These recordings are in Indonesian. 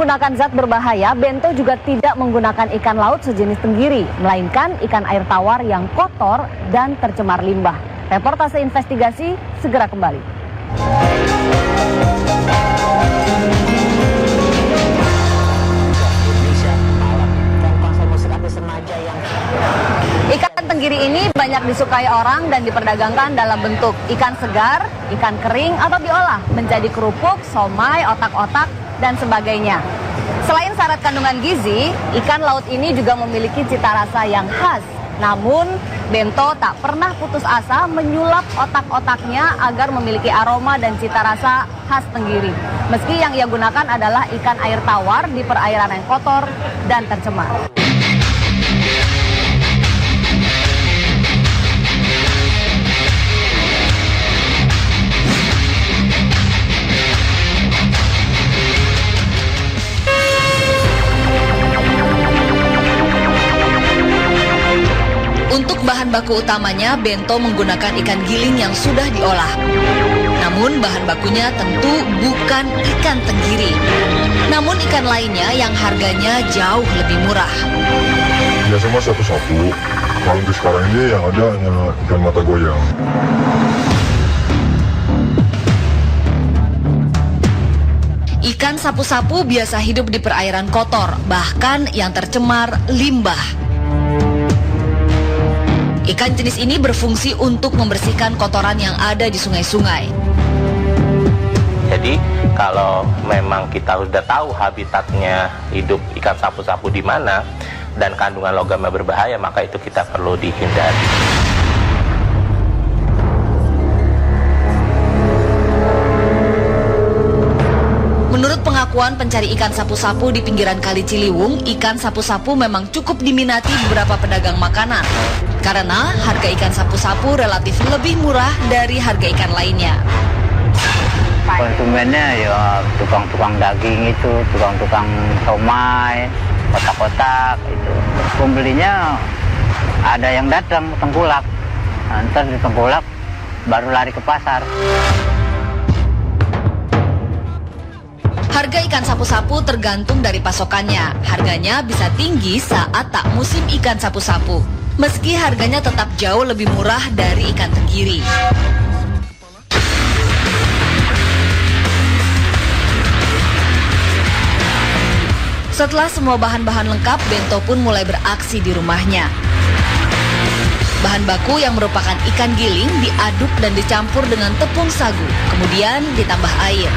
menggunakan zat berbahaya, Bento juga tidak menggunakan ikan laut sejenis tenggiri, melainkan ikan air tawar yang kotor dan tercemar limbah. Reportase investigasi segera kembali. Ikan tenggiri ini banyak disukai orang dan diperdagangkan dalam bentuk ikan segar, ikan kering, atau diolah menjadi kerupuk, somai, otak-otak, dan sebagainya. Selain syarat kandungan gizi, ikan laut ini juga memiliki cita rasa yang khas. Namun, Bento tak pernah putus asa menyulap otak-otaknya agar memiliki aroma dan cita rasa khas tenggiri. Meski yang ia gunakan adalah ikan air tawar di perairan yang kotor dan tercemar. Untuk bahan baku utamanya, Bento menggunakan ikan giling yang sudah diolah. Namun bahan bakunya tentu bukan ikan tenggiri. Namun ikan lainnya yang harganya jauh lebih murah. Biasanya mah sapu-sapu. Kalau untuk sekarang ini yang ada hanya ikan mata goyang. Ikan sapu-sapu biasa hidup di perairan kotor, bahkan yang tercemar limbah. Ikan jenis ini berfungsi untuk membersihkan kotoran yang ada di sungai-sungai. Jadi kalau memang kita sudah tahu habitatnya hidup ikan sapu-sapu di mana dan kandungan logamnya berbahaya, maka itu kita perlu dihindari. Menurut pengakuan pencari ikan sapu-sapu di pinggiran Kali Ciliwung, ikan sapu-sapu memang cukup diminati beberapa pedagang makanan. Karena harga ikan sapu-sapu relatif lebih murah dari harga ikan lainnya. Konsumennya ya tukang-tukang daging itu, tukang-tukang somai, kotak-kotak itu. Pembelinya ada yang datang tengkulak, ntar di tengkulak baru lari ke pasar. Harga ikan sapu-sapu tergantung dari pasokannya. Harganya bisa tinggi saat tak musim ikan sapu-sapu. Meski harganya tetap jauh lebih murah dari ikan tenggiri. Setelah semua bahan-bahan lengkap, Bento pun mulai beraksi di rumahnya. Bahan baku yang merupakan ikan giling diaduk dan dicampur dengan tepung sagu, kemudian ditambah air.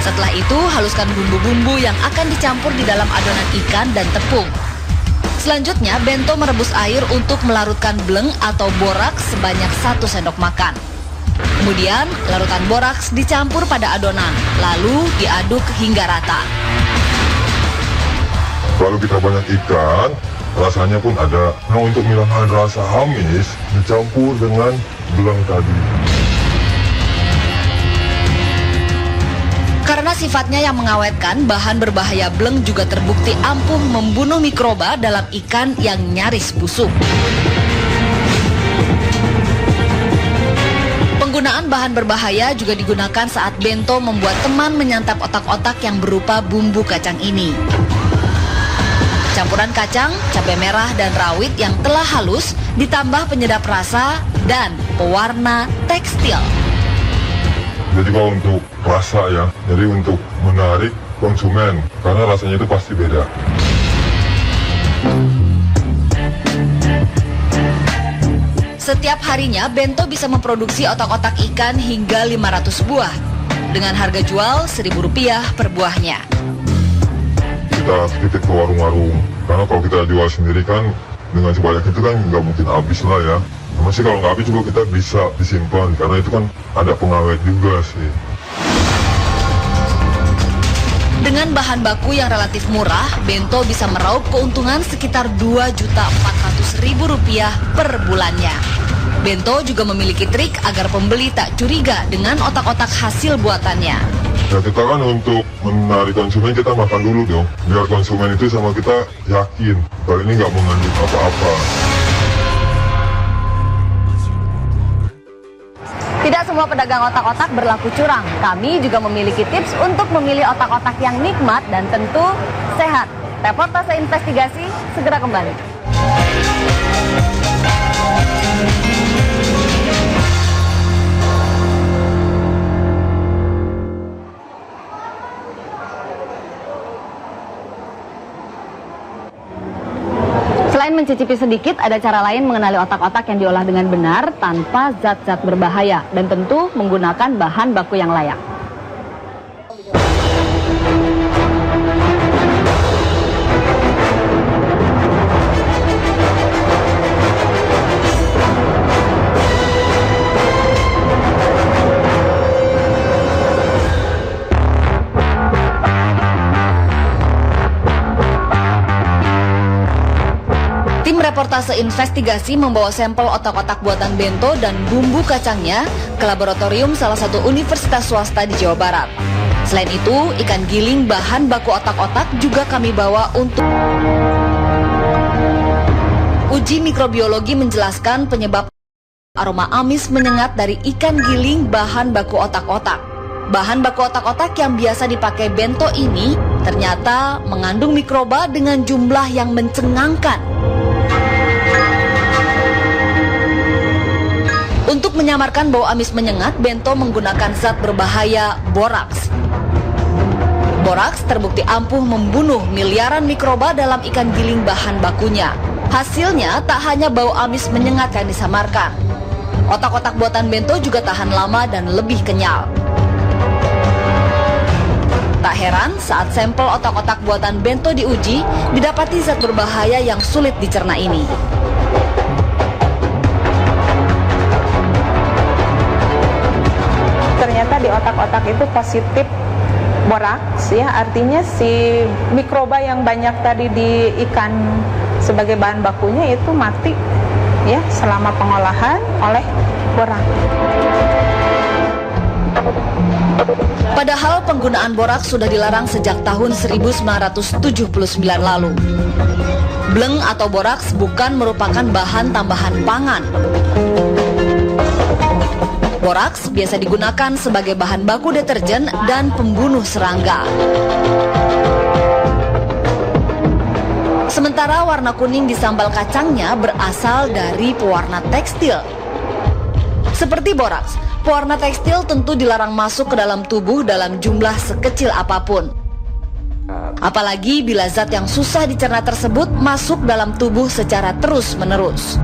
Setelah itu, haluskan bumbu-bumbu yang akan dicampur di dalam adonan ikan dan tepung. Selanjutnya, Bento merebus air untuk melarutkan bleng atau boraks sebanyak 1 sendok makan. Kemudian, larutan boraks dicampur pada adonan, lalu diaduk hingga rata. Kalau kita banyak ikan, rasanya pun ada. Nah, untuk menghilangkan rasa amis, dicampur dengan bleng tadi. Karena sifatnya yang mengawetkan, bahan berbahaya bleng juga terbukti ampuh membunuh mikroba dalam ikan yang nyaris busuk. Penggunaan bahan berbahaya juga digunakan saat Bento membuat teman menyantap otak-otak yang berupa bumbu kacang ini. Campuran kacang, cabai merah, dan rawit yang telah halus ditambah penyedap rasa dan pewarna tekstil. Jadi kalau untuk rasa ya, jadi untuk menarik konsumen, karena rasanya itu pasti beda. Setiap harinya, Bento bisa memproduksi otak-otak ikan hingga 500 buah. Dengan harga jual Rp1.000 per buahnya. Kita titip ke warung-warung, karena kalau kita jual sendiri kan, dengan sebanyak itu kan nggak mungkin habis lah ya. Masih kalau nggak habis juga kita bisa disimpan, karena itu kan ada pengawet juga sih. Dengan bahan baku yang relatif murah, Bento bisa meraup keuntungan sekitar Rp2.400.000 per bulannya. Bento juga memiliki trik agar pembeli tak curiga dengan otak-otak hasil buatannya. Ya kita kan untuk menarik konsumen kita makan dulu dong, biar konsumen itu sama kita yakin kalau ini nggak mengandung apa-apa. Tidak semua semua pedagang otak-otak berlaku curang. Kami juga memiliki tips untuk memilih otak-otak yang nikmat dan tentu sehat. Reportase investigasi segera kembali. Selain mencicipi sedikit, ada cara lain mengenali otak-otak yang diolah dengan benar tanpa zat-zat berbahaya dan tentu menggunakan bahan baku yang layak. Tim reportase investigasi membawa sampel otak-otak buatan Bento dan bumbu kacangnya ke laboratorium salah satu universitas swasta di Jawa Barat. Selain itu, ikan giling bahan baku otak-otak juga kami bawa untuk uji mikrobiologi menjelaskan penyebab aroma amis menyengat dari ikan giling bahan baku otak-otak. Bahan baku otak-otak yang biasa dipakai Bento ini ternyata mengandung mikroba dengan jumlah yang mencengangkan. Untuk menyamarkan bau amis menyengat, Bento menggunakan zat berbahaya boraks. Boraks terbukti ampuh membunuh miliaran mikroba dalam ikan giling bahan bakunya. Hasilnya tak hanya bau amis menyengat yang disamarkan. Otak-otak buatan Bento juga tahan lama dan lebih kenyal. Tak heran saat sampel otak-otak buatan Bento diuji, didapati zat berbahaya yang sulit dicerna ini. Ternyata di otak-otak itu positif boraks, ya, artinya si mikroba yang banyak tadi di ikan sebagai bahan bakunya itu mati, ya, selama pengolahan oleh boraks. Padahal penggunaan boraks sudah dilarang sejak tahun 1979 lalu. Bleng atau boraks bukan merupakan bahan tambahan pangan. Boraks biasa digunakan sebagai bahan baku deterjen dan pembunuh serangga. Sementara warna kuning di sambal kacangnya berasal dari pewarna tekstil. Seperti boraks, pewarna tekstil tentu dilarang masuk ke dalam tubuh dalam jumlah sekecil apapun. Apalagi bila zat yang susah dicerna tersebut masuk dalam tubuh secara terus-menerus.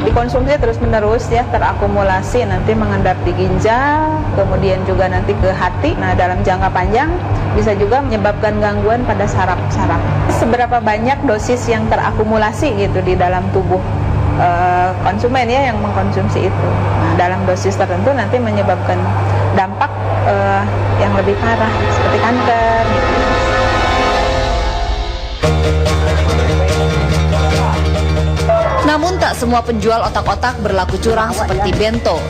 Dikonsumsi terus-menerus, ya, terakumulasi, nanti mengendap di ginjal, kemudian juga nanti ke hati. Nah, dalam jangka panjang bisa juga menyebabkan gangguan pada saraf-saraf. Seberapa banyak dosis yang terakumulasi gitu di dalam tubuh konsumen, ya, yang mengkonsumsi itu. Nah, dalam dosis tertentu nanti menyebabkan dampak yang lebih parah seperti kanker. Namun tak semua penjual otak-otak berlaku curang seperti Bento.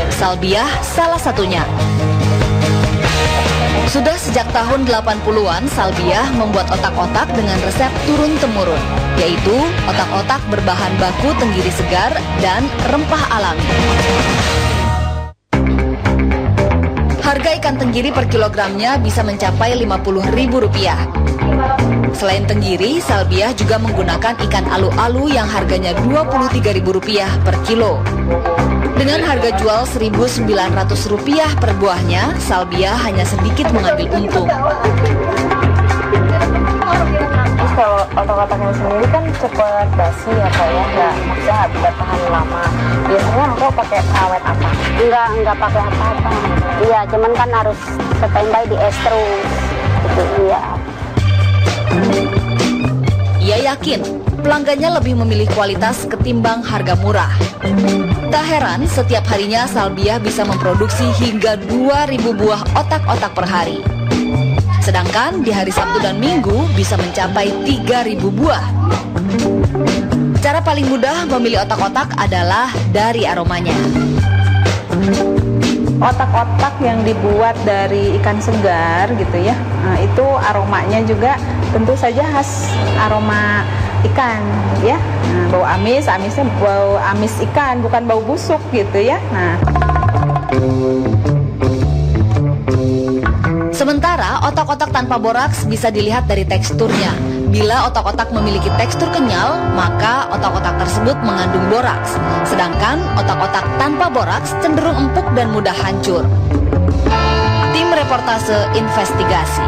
Salbiah salah satunya. Sudah sejak tahun 80-an, Salbiah membuat otak-otak dengan resep turun-temurun, yaitu otak-otak berbahan baku tenggiri segar dan rempah alami. Harga ikan tenggiri per kilogramnya bisa mencapai Rp50.000. Selain tenggiri, Salbiah juga menggunakan ikan alu-alu yang harganya Rp23.000 per kilo. Dengan harga jual Rp1.900 per buahnya, Salbiah hanya sedikit mengambil untung. Kalau otak-otaknya sendiri kan cepat basi ya Pak ya, nggak bisa tahan lama. Biasanya engkau pakai pengawet apa? Enggak pakai apa-apa. Iya, cuman kan harus standby di es terus. Gitu, iya. Ia yakin pelanggannya lebih memilih kualitas ketimbang harga murah. Tak heran setiap harinya Salbiah bisa memproduksi hingga 2.000 buah otak-otak per hari. Sedangkan di hari Sabtu dan Minggu bisa mencapai 3.000 buah. Cara paling mudah memilih otak-otak adalah dari aromanya. Otak-otak yang dibuat dari ikan segar gitu ya, nah, itu aromanya juga tentu saja khas aroma ikan ya. Nah, bau amisnya bau amis ikan, bukan bau busuk gitu ya. Nah, sementara otak-otak tanpa boraks bisa dilihat dari teksturnya. Bila otak-otak memiliki tekstur kenyal, maka otak-otak tersebut mengandung boraks. Sedangkan otak-otak tanpa boraks cenderung empuk dan mudah hancur. Tim Reportase Investigasi.